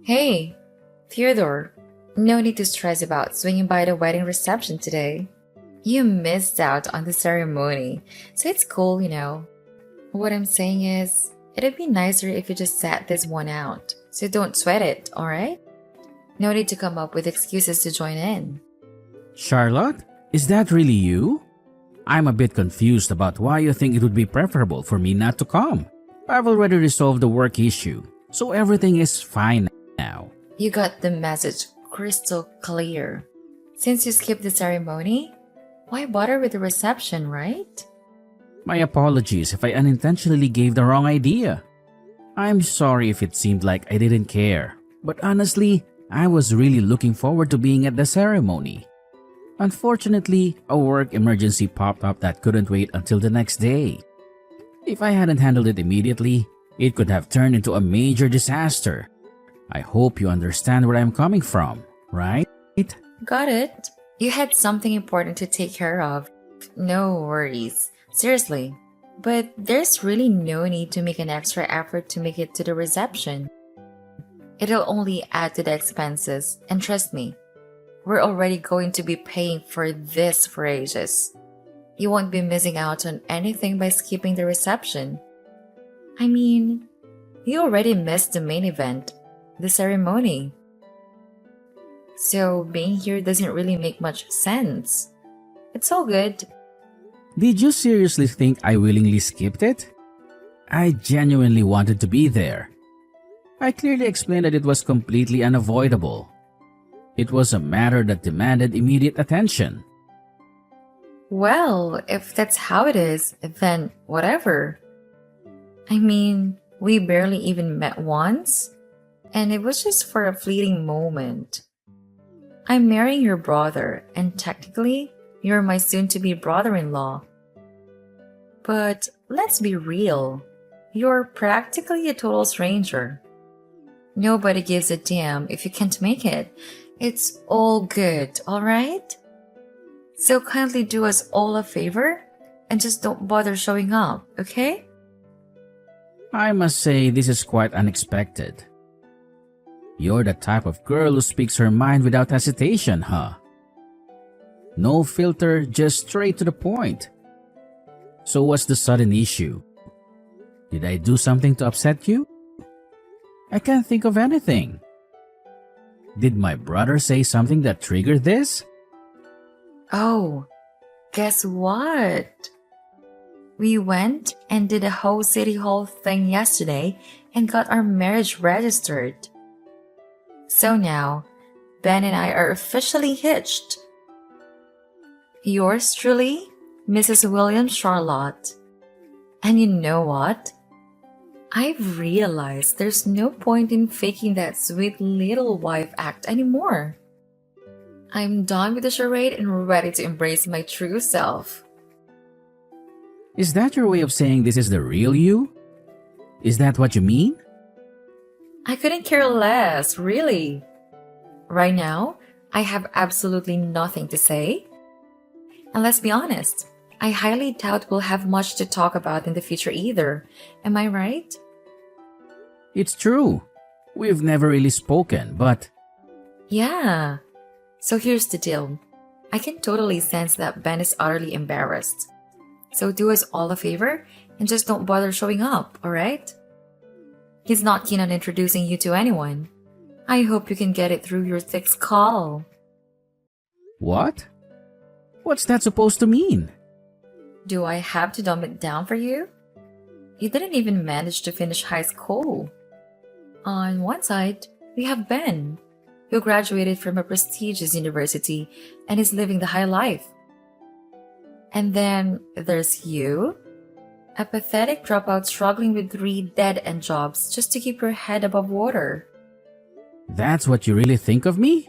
Hey, Theodore, no need to stress about swinging by the wedding reception today. You missed out on the ceremony, so it's cool. What I'm saying is, it'd be nicer if you just sat this one out, so don't sweat it, alright? No need to come up with excuses to join in. Charlotte, is that really you? I'm a bit confused about why you think it would be preferable for me not to come. I've already resolved the work issue, so everything is fine now. You got the message crystal clear. Since you skipped the ceremony, why bother with the reception, right? My apologies if I unintentionally gave the wrong idea. I'm sorry if it seemed like I didn't care, but honestly, I was really looking forward to being at the ceremony. Unfortunately, a work emergency popped up that couldn't wait until the next day. If I hadn't handled it immediately, it could have turned into a major disaster. I hope you understand where I'm coming from, right? Got it. You had something important to take care of. No worries. Seriously. But there's really no need to make an extra effort to make it to the reception. It'll only add to the expenses, and trust me, we're already going to be paying for this for ages. You won't be missing out on anything by skipping the reception. I mean, you already missed the main event, the ceremony. So being here doesn't really make much sense. It's all good. Did you seriously think I willingly skipped it? I genuinely wanted to be there. I clearly explained that it was completely unavoidable. It was a matter that demanded immediate attention. Well, if that's how it is, then whatever. I mean, we barely even met once, and it was just for a fleeting moment. I'm marrying your brother, and technically, you're my soon to be brother in law. But let's be real, you're practically a total stranger. Nobody gives a damn if you can't make it. It's all good, alright? So kindly do us all a favor and just don't bother showing up, okay? I must say this is quite unexpected. You're the type of girl who speaks her mind without hesitation, huh? No filter, just straight to the point. So what's the sudden issue? Did I do something to upset you? I can't think of anything. Did my brother say something that triggered this? Oh, guess what? We went and did a whole city hall thing yesterday and got our marriage registered. So now, Ben and I are officially hitched. Yours truly, Mrs. William Charlotte. And you know what? I've realized there's no point in faking that sweet little wife act anymore. I'm done with the charade and ready to embrace my true self. Is that your way of saying this is the real you? Is that what you mean? I couldn't care less, really. Right now, I have absolutely nothing to say. And let's be honest, I highly doubt we'll have much to talk about in the future either. Am I right? It's true. We've never really spoken, but Yeah. So here's the deal. I can totally sense that Ben is utterly embarrassed. So do us all a favor and just don't bother showing up, alright? He's not keen on introducing you to anyone. I hope you can get it through your thick skull. what? What's that supposed to mean? Do I have to dumb it down for you? You didn't even manage to finish high school. On one side, we have Ben, who graduated from a prestigious university and is living the high life. And then there's you, a pathetic dropout struggling with 3 dead-end jobs just to keep your head above water. That's what you really think of me?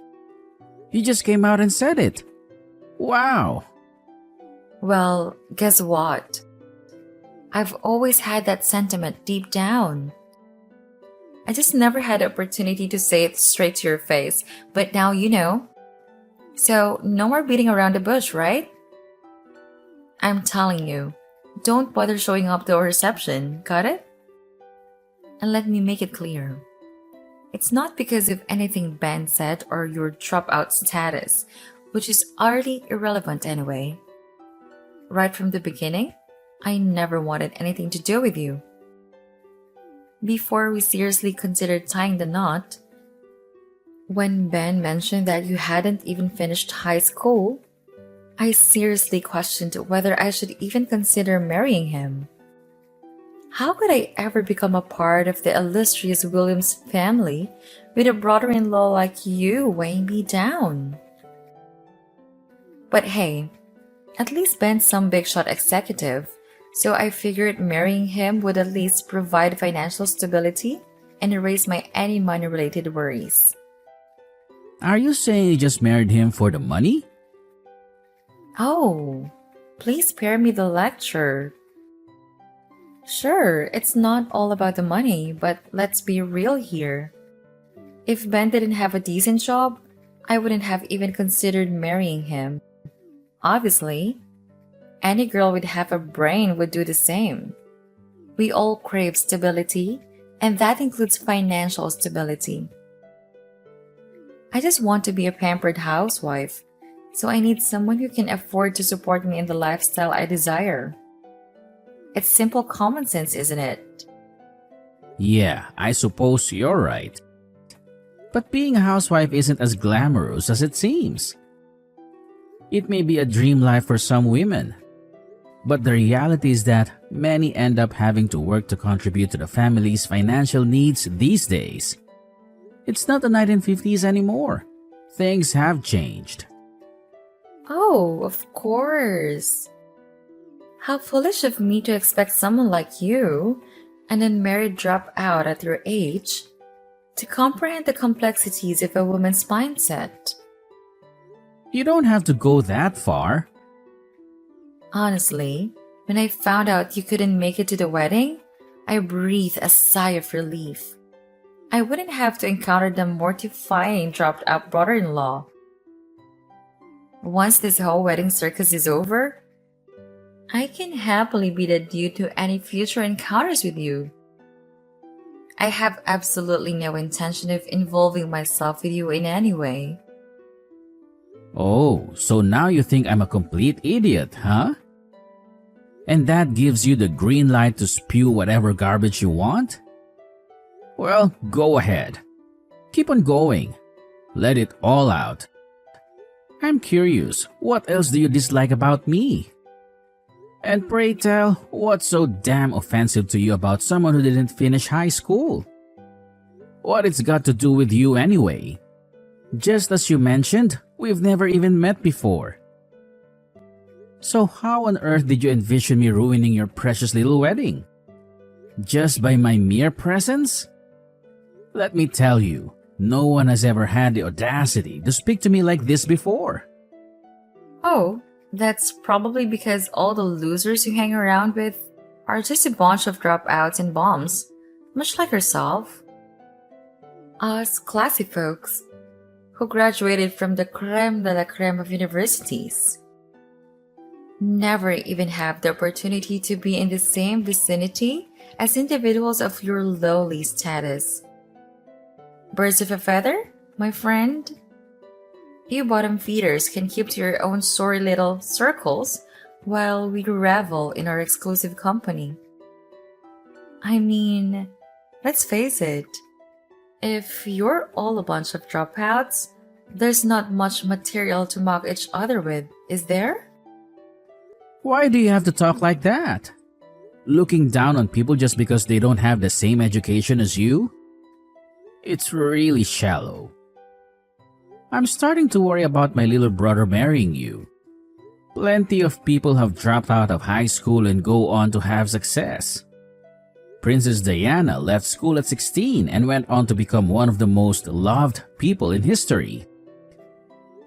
You just came out and said it. Wow. Well, guess what? I've always had that sentiment deep down. I just never had the opportunity to say it straight to your face, but now you know. So, no more beating around the bush, right? I'm telling you, don't bother showing up to our reception, got it? And let me make it clear. It's not because of anything Ben said or your dropout status, which is utterly irrelevant anyway. Right from the beginning, I never wanted anything to do with you. Before we seriously considered tying the knot, when Ben mentioned that you hadn't even finished high school, I seriously questioned whether I should even consider marrying him. How could I ever become a part of the illustrious Williams family with a brother-in-law like you weighing me down? But hey, at least Ben's some big shot executive, so I figured marrying him would at least provide financial stability and erase my any money related worries. Are you saying you just married him for the money? Oh, please spare me the lecture. Sure, it's not all about the money, but let's be real here. If Ben didn't have a decent job, I wouldn't have even considered marrying him. Obviously, any girl with half a brain would do the same. We all crave stability, and that includes financial stability. I just want to be a pampered housewife, so I need someone who can afford to support me in the lifestyle I desire. It's simple common sense, isn't it? Yeah, I suppose you're right. But being a housewife isn't as glamorous as it seems. It may be a dream life for some women, but the reality is that many end up having to work to contribute to the family's financial needs these days. It's not the 1950s anymore. Things have changed. Oh, of course. How foolish of me to expect someone like you, an unmarried dropout at your age, to comprehend the complexities of a woman's mindset. You don't have to go that far. Honestly, when I found out you couldn't make it to the wedding, I breathed a sigh of relief. I wouldn't have to encounter the mortifying dropped out brother in law. Once this whole wedding circus is over, I can happily be the dude to any future encounters with you. I have absolutely no intention of involving myself with you in any way. Oh, so now you think I'm a complete idiot, huh? And that gives you the green light to spew whatever garbage you want? Well, go ahead. Keep on going. Let it all out. I'm curious, what else do you dislike about me? And pray tell, what's so damn offensive to you about someone who didn't finish high school? What it's got to do with you anyway? Just as you mentioned, we've never even met before. So how on earth did you envision me ruining your precious little wedding? Just by my mere presence? Let me tell you, no one has ever had the audacity to speak to me like this before. Oh, that's probably because all the losers you hang around with are just a bunch of dropouts and bums, much like yourself. Us classy folks who graduated from the creme de la creme of universities never even have the opportunity to be in the same vicinity as individuals of your lowly status. Birds of a feather, my friend? You bottom feeders can keep to your own sorry little circles while we revel in our exclusive company. I mean, let's face it, if you're all a bunch of dropouts, there's not much material to mock each other with, is there? Why do you have to talk like that? Looking down on people just because they don't have the same education as you? It's really shallow. I'm starting to worry about my little brother marrying you. Plenty of people have dropped out of high school and go on to have success. Princess Diana left school at 16 and went on to become one of the most loved people in history.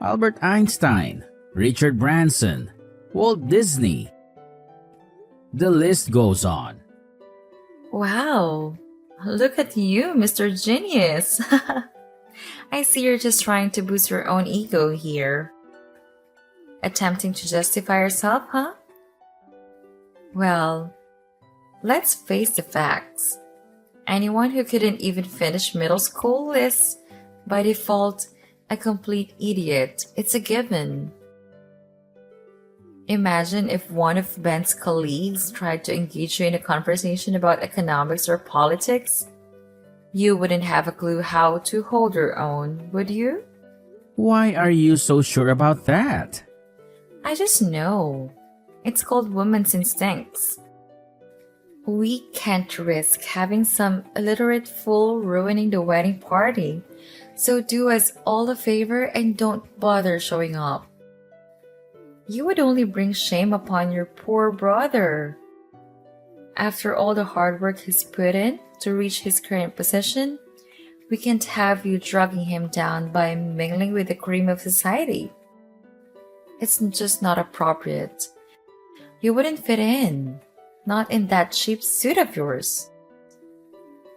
Albert Einstein, Richard Branson, Walt Disney. The list goes on. Wow, look at you, Mr. Genius. I see you're just trying to boost your own ego here. Attempting to justify yourself, huh? Well, let's face the facts. Anyone who couldn't even finish middle school is, by default, a complete idiot. It's a given. Imagine if one of Ben's colleagues tried to engage you in a conversation about economics or politics. You wouldn't have a clue how to hold your own, would you? Why are you so sure about that? I just know. It's called women's instincts. We can't risk having some illiterate fool ruining the wedding party, so do us all a favor and don't bother showing up. You would only bring shame upon your poor brother. After all the hard work he's put in to reach his current position, we can't have you dragging him down by mingling with the cream of society. It's just not appropriate. You wouldn't fit in. Not in that cheap suit of yours.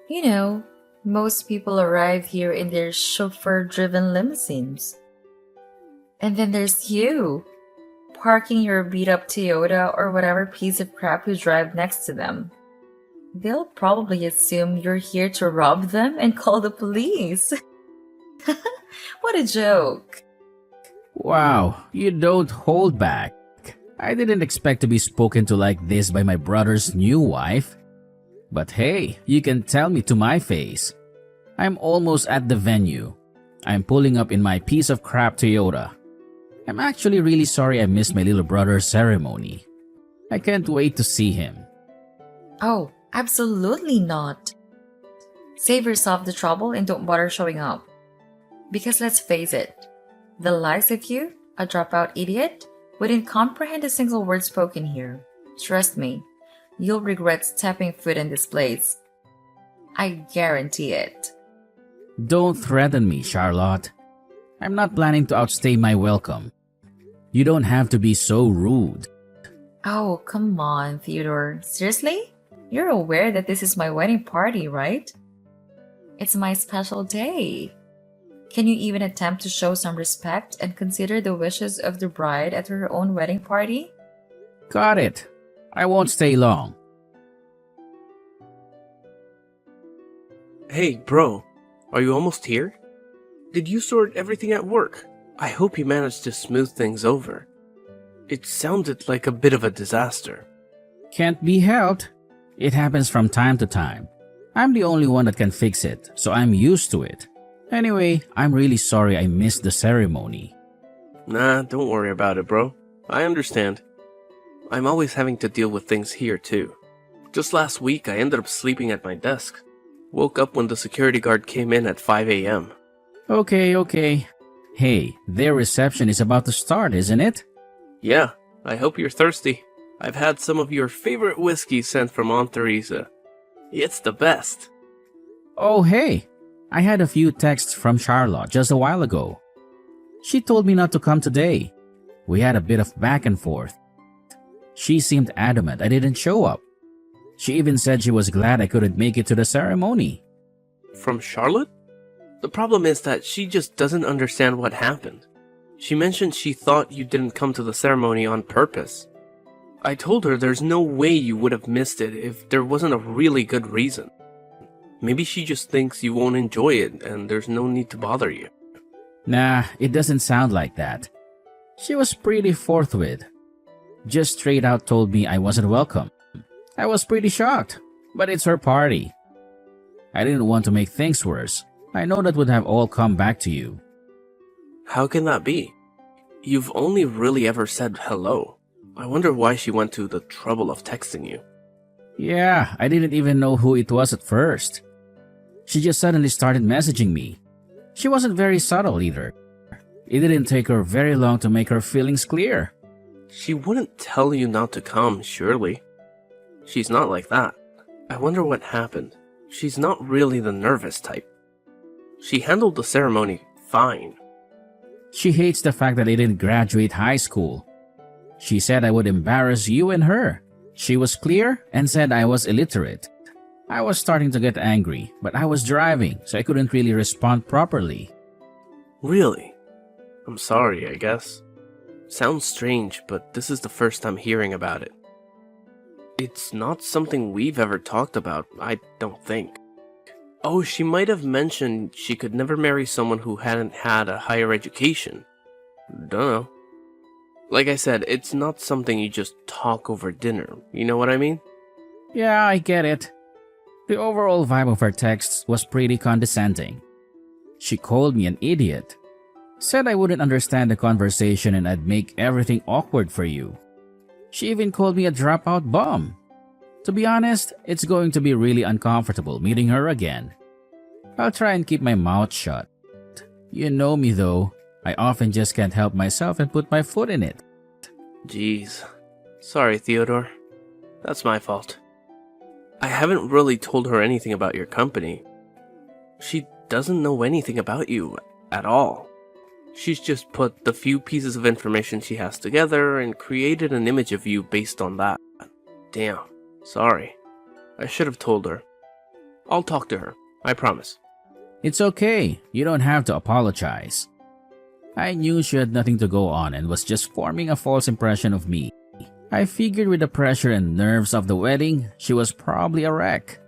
You know, most people arrive here in their chauffeur-driven limousines. And then there's you, parking your beat-up Toyota or whatever piece of crap you drive next to them. They'll probably assume you're here to rob them and call the police. What a joke. Wow, you don't hold back. I didn't expect to be spoken to like this by my brother's new wife. But hey, you can tell me to my face. I'm almost at the venue. I'm pulling up in my piece of crap Toyota. I'm actually really sorry I missed my little brother's ceremony. I can't wait to see him. Oh, absolutely not. Save yourself the trouble and don't bother showing up. Because let's face it, the likes of you, a dropout idiot, wouldn't comprehend a single word spoken here. Trust me, you'll regret stepping foot in this place. I guarantee it. Don't threaten me, Charlotte. I'm not planning to outstay my welcome. You don't have to be so rude. Oh, come on, Theodore. Seriously? You're aware that this is my wedding party, right? It's my special day. Can you even attempt to show some respect and consider the wishes of the bride at her own wedding party? Got it. I won't stay long. Hey, bro. Are you almost here? Did you sort everything at work? I hope you managed to smooth things over. It sounded like a bit of a disaster. Can't be helped. It happens from time to time. I'm the only one that can fix it, so I'm used to it. Anyway, I'm really sorry I missed the ceremony. Nah, don't worry about it, bro. I understand. I'm always having to deal with things here, too. Just last week, I ended up sleeping at my desk. Woke up when the security guard came in at 5 a.m. Okay. Hey, their reception is about to start, isn't it? Yeah, I hope you're thirsty. I've had some of your favorite whiskey sent from Aunt Teresa. It's the best. Oh, hey. I had a few texts from Charlotte just a while ago. She told me not to come today. We had a bit of back and forth. She seemed adamant I didn't show up. She even said she was glad I couldn't make it to the ceremony. From Charlotte? The problem is that she just doesn't understand what happened. She mentioned she thought you didn't come to the ceremony on purpose. I told her there's no way you would have missed it if there wasn't a really good reason. Maybe she just thinks you won't enjoy it and there's no need to bother you. Nah, it doesn't sound like that. She was pretty forthwith. Just straight out told me I wasn't welcome. I was pretty shocked, but it's her party. I didn't want to make things worse. I know that would have all come back to you. How can that be? You've only really ever said hello. I wonder why she went to the trouble of texting you. Yeah, I didn't even know who it was at first. She just suddenly started messaging me. She wasn't very subtle either. It didn't take her very long to make her feelings clear. She wouldn't tell you not to come, surely. She's not like that. I wonder what happened. She's not really the nervous type. She handled the ceremony fine. She hates the fact that I didn't graduate high school. She said I would embarrass you and her. She was clear and said I was illiterate. I was starting to get angry, but I was driving, so I couldn't really respond properly. Really? I'm sorry, I guess. Sounds strange, but this is the first time hearing about it. It's not something we've ever talked about, I don't think. Oh, she might have mentioned she could never marry someone who hadn't had a higher education. Dunno. Like I said, it's not something you just talk over dinner. You know what I mean? Yeah, I get it. The overall vibe of her texts was pretty condescending. She called me an idiot, said I wouldn't understand the conversation and I'd make everything awkward for you. She even called me a dropout bum. To be honest, it's going to be really uncomfortable meeting her again. I'll try and keep my mouth shut. You know me though, I often just can't help myself and put my foot in it. Jeez. Sorry, Theodore. That's my fault. I haven't really told her anything about your company. She doesn't know anything about you at all. She's just put the few pieces of information she has together and created an image of you based on that. Damn. Sorry. I should have told her. I'll talk to her. I promise. It's okay, you don't have to apologize. I knew she had nothing to go on and was just forming a false impression of me. I figured with the pressure and nerves of the wedding, she was probably a wreck.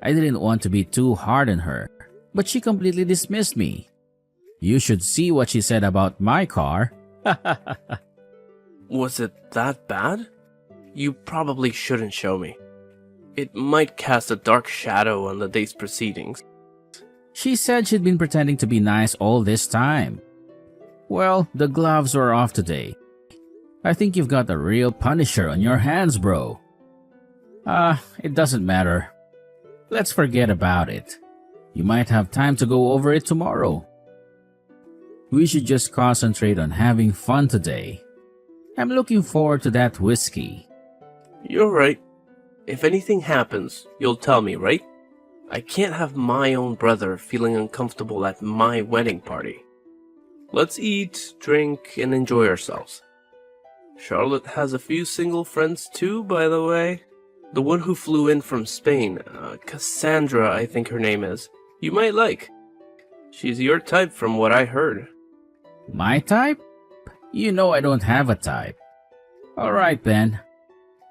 I didn't want to be too hard on her, but she completely dismissed me. You should see what she said about my car. Was it that bad? You probably shouldn't show me. It might cast a dark shadow on the day's proceedings. She said she'd been pretending to be nice all this time. Well, the gloves were off today. I think you've got a real punisher on your hands, bro. It doesn't matter. Let's forget about it. You might have time to go over it tomorrow. We should just concentrate on having fun today. I'm looking forward to that whiskey. You're right. If anything happens, you'll tell me, right? I can't have my own brother feeling uncomfortable at my wedding party. Let's eat, drink, and enjoy ourselves. Charlotte has a few single friends too, by the way. The one who flew in from Spain, Cassandra, I think her name is. You might like. She's your type from what I heard. My type? You know I don't have a type. Alright, Ben.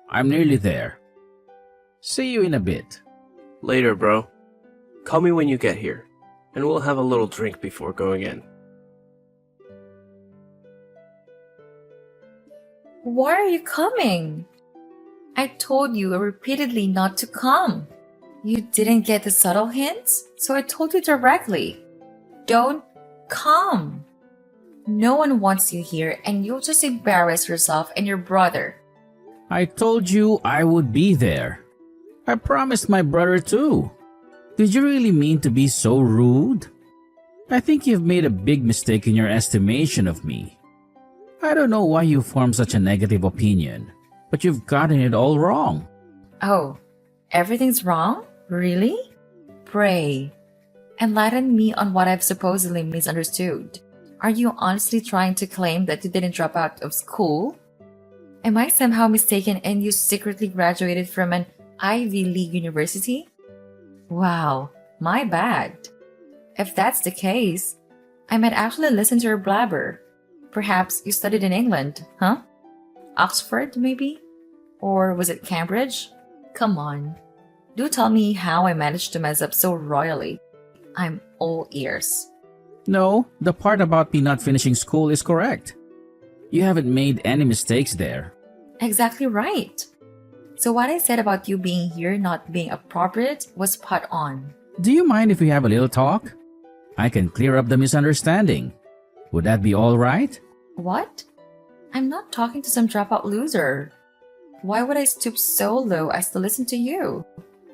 I'm nearly there. See you in a bit. Later, bro. Call me when you get here, and we'll have a little drink before going in. Why are you coming? I told you repeatedly not to come. You didn't get the subtle hints, so I told you directly. Don't come. No one wants you here, and you'll just embarrass yourself and your brother. I told you I would be there. I promised my brother too. Did you really mean to be so rude? I think you've made a big mistake in your estimation of me. I don't know why you formed such a negative opinion, but you've gotten it all wrong. Oh, everything's wrong? Really? Pray. Enlighten me on what I've supposedly misunderstood. Are you honestly trying to claim that you didn't drop out of school? Am I somehow mistaken and you secretly graduated from an Ivy League university? Wow, my bad. If that's the case, I might actually listen to your blabber. Perhaps you studied in England, huh? Oxford, maybe? Or was it Cambridge? Come on. Do tell me how I managed to mess up so royally. I'm all ears. No, the part about me not finishing school is correct. You haven't made any mistakes there. Exactly right. So what I said about you being here not being appropriate was spot on. Do you mind if we have a little talk? I can clear up the misunderstanding. Would that be all right? What? I'm not talking to some dropout loser. Why would I stoop so low as to listen to you?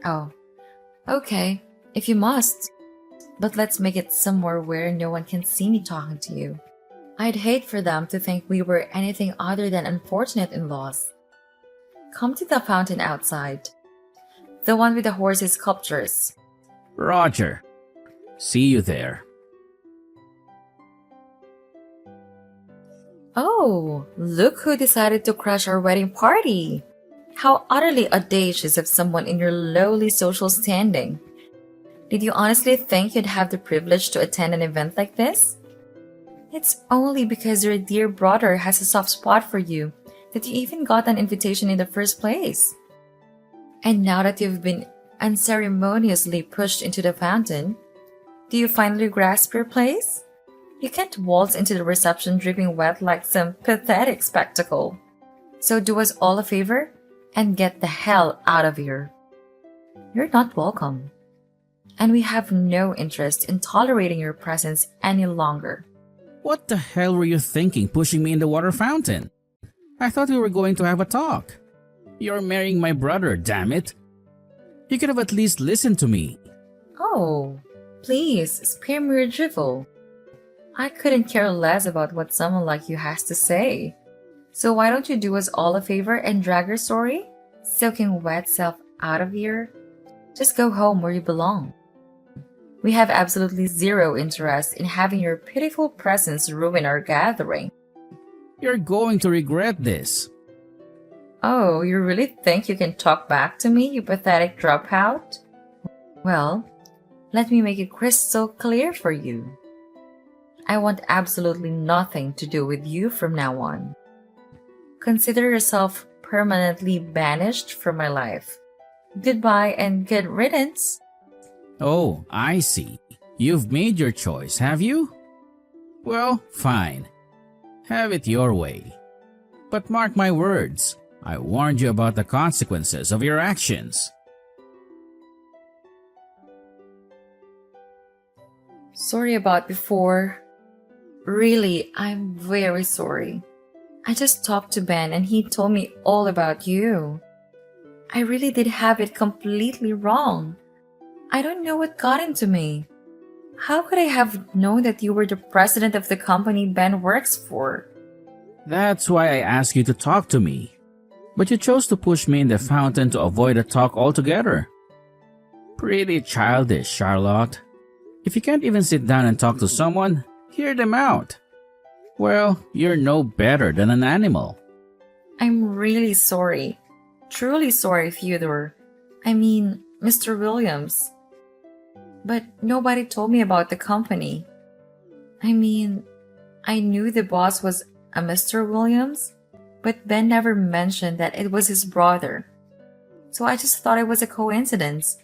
Oh, okay, if you must. But let's make it somewhere where no one can see me talking to you. I'd hate for them to think we were anything other than unfortunate in-laws. Come to the fountain outside. The one with the horses' sculptures. Roger. See you there. Oh, look who decided to crash our wedding party. How utterly audacious of someone in your lowly social standing. Did you honestly think you'd have the privilege to attend an event like this? It's only because your dear brother has a soft spot for you that you even got an invitation in the first place. And now that you've been unceremoniously pushed into the fountain, do you finally grasp your place? You can't waltz into the reception dripping wet like some pathetic spectacle. So do us all a favor and get the hell out of here. You're not welcome. And we have no interest in tolerating your presence any longer. What the hell were you thinking pushing me in the water fountain? I thought we were going to have a talk. You're marrying my brother, damn it. You could have at least listened to me. Oh, please spare me your drivel. I couldn't care less about what someone like you has to say. So why don't you do us all a favor and drag your story, soaking wet self out of here? Just go home where you belong. We have absolutely zero interest in having your pitiful presence ruin our gathering. You're going to regret this. Oh, you really think you can talk back to me, you pathetic dropout? Well, let me make it crystal clear for you. I want absolutely nothing to do with you from now on. Consider yourself permanently banished from my life. Goodbye and good riddance. Oh, I see. You've made your choice, have you? Well, fine. Have it your way. But mark my words, I warned you about the consequences of your actions. Sorry about before. Really, I'm very sorry. I just talked to Ben and he told me all about you. I really did have it completely wrong. I don't know what got into me. How could I have known that you were the president of the company Ben works for? That's why I asked you to talk to me. But you chose to push me in the fountain to avoid a talk altogether. Pretty childish, Charlotte. If you can't even sit down and talk to someone, hear them out. Well, you're no better than an animal. I'm really sorry. Truly sorry, Theodore. I mean, Mr. Williams. But nobody told me about the company. I mean, I knew the boss was a Mr. Williams, but Ben never mentioned that it was his brother. So I just thought it was a coincidence.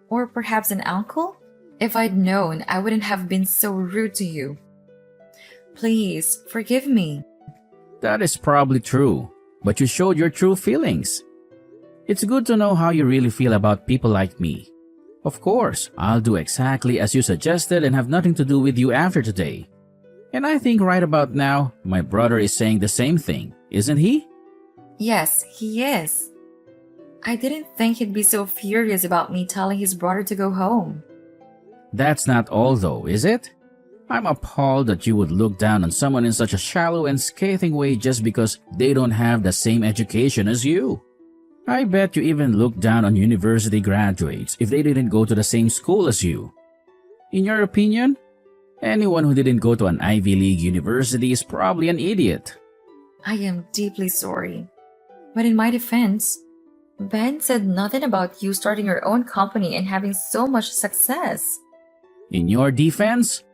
Or perhaps an uncle? If I'd known, I wouldn't have been so rude to you. Please, forgive me. That is probably true, but you showed your true feelings. It's good to know how you really feel about people like me. Of course, I'll do exactly as you suggested and have nothing to do with you after today. And I think right about now, my brother is saying the same thing, isn't he? Yes, he is. I didn't think he'd be so furious about me telling his brother to go home. That's not all though, is it? I'm appalled that you would look down on someone in such a shallow and scathing way just because they don't have the same education as you. I bet you even look down on university graduates if they didn't go to the same school as you. In your opinion, anyone who didn't go to an Ivy League university is probably an idiot. I am deeply sorry. But in my defense, Ben said nothing about you starting your own company and having so much success. In your defense?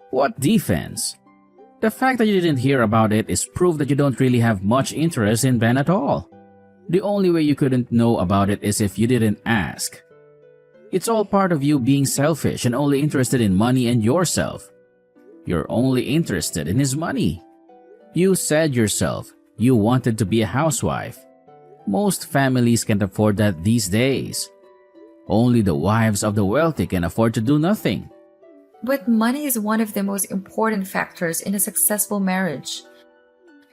What defense? The fact that you didn't hear about it is proof that you don't really have much interest in Ben at all. The only way you couldn't know about it is if you didn't ask. It's all part of you being selfish and only interested in money and yourself. You're only interested in his money. You said yourself you wanted to be a housewife. Most families can't afford that these days. Only the wives of the wealthy can afford to do nothing. But money is one of the most important factors in a successful marriage.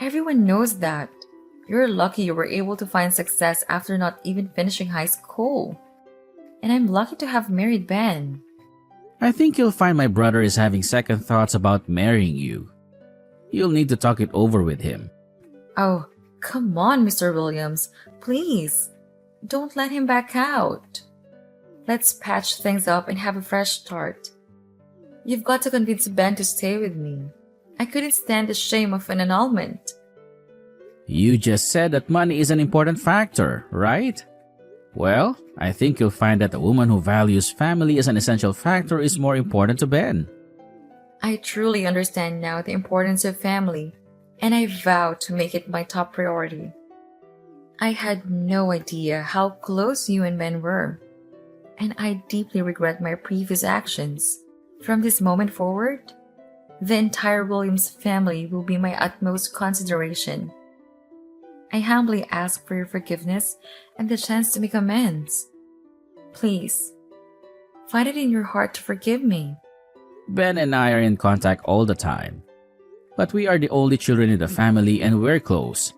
Everyone knows that. You're lucky you were able to find success after not even finishing high school. And I'm lucky to have married Ben. I think you'll find my brother is having second thoughts about marrying you. You'll need to talk it over with him. Oh, come on, Mr. Williams. Please, don't let him back out. Let's patch things up and have a fresh start. You've got to convince Ben to stay with me. I couldn't stand the shame of an annulment. You just said that money is an important factor, right? Well, I think you'll find that a woman who values family as an essential factor is more important to Ben. I truly understand now the importance of family, and I vow to make it my top priority. I had no idea how close you and Ben were. and I deeply regret my previous actions. From this moment forward, the entire Williams family will be my utmost consideration. I humbly ask for your forgiveness and the chance to make amends. Please, find it in your heart to forgive me. Ben and I are in contact all the time. But we are the only children in the family and we're close.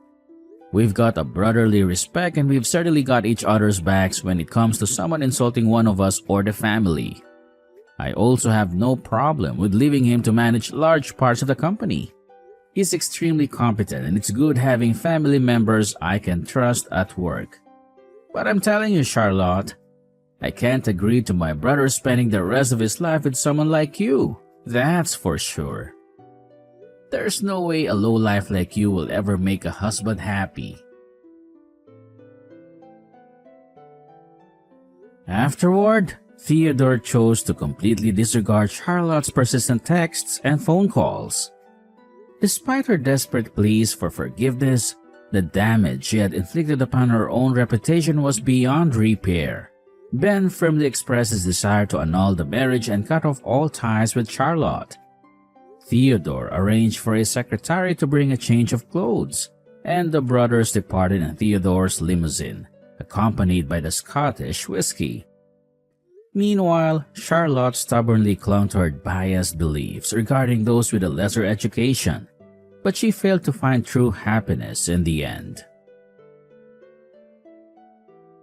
We've got a brotherly respect and we've certainly got each other's backs when it comes to someone insulting one of us or the family. I also have no problem with leaving him to manage large parts of the company. He's extremely competent and it's good having family members I can trust at work. But I'm telling you, Charlotte, I can't agree to my brother spending the rest of his life with someone like you. That's for sure. There's no way a lowlife like you will ever make a husband happy. Afterward, Theodore chose to completely disregard Charlotte's persistent texts and phone calls. Despite her desperate pleas for forgiveness, the damage she had inflicted upon her own reputation was beyond repair. Ben firmly expressed his desire to annul the marriage and cut off all ties with Charlotte. Theodore arranged for his secretary to bring a change of clothes, and the brothers departed in Theodore's limousine, accompanied by the Scottish whiskey. Meanwhile, Charlotte stubbornly clung to her biased beliefs regarding those with a lesser education, but she failed to find true happiness in the end.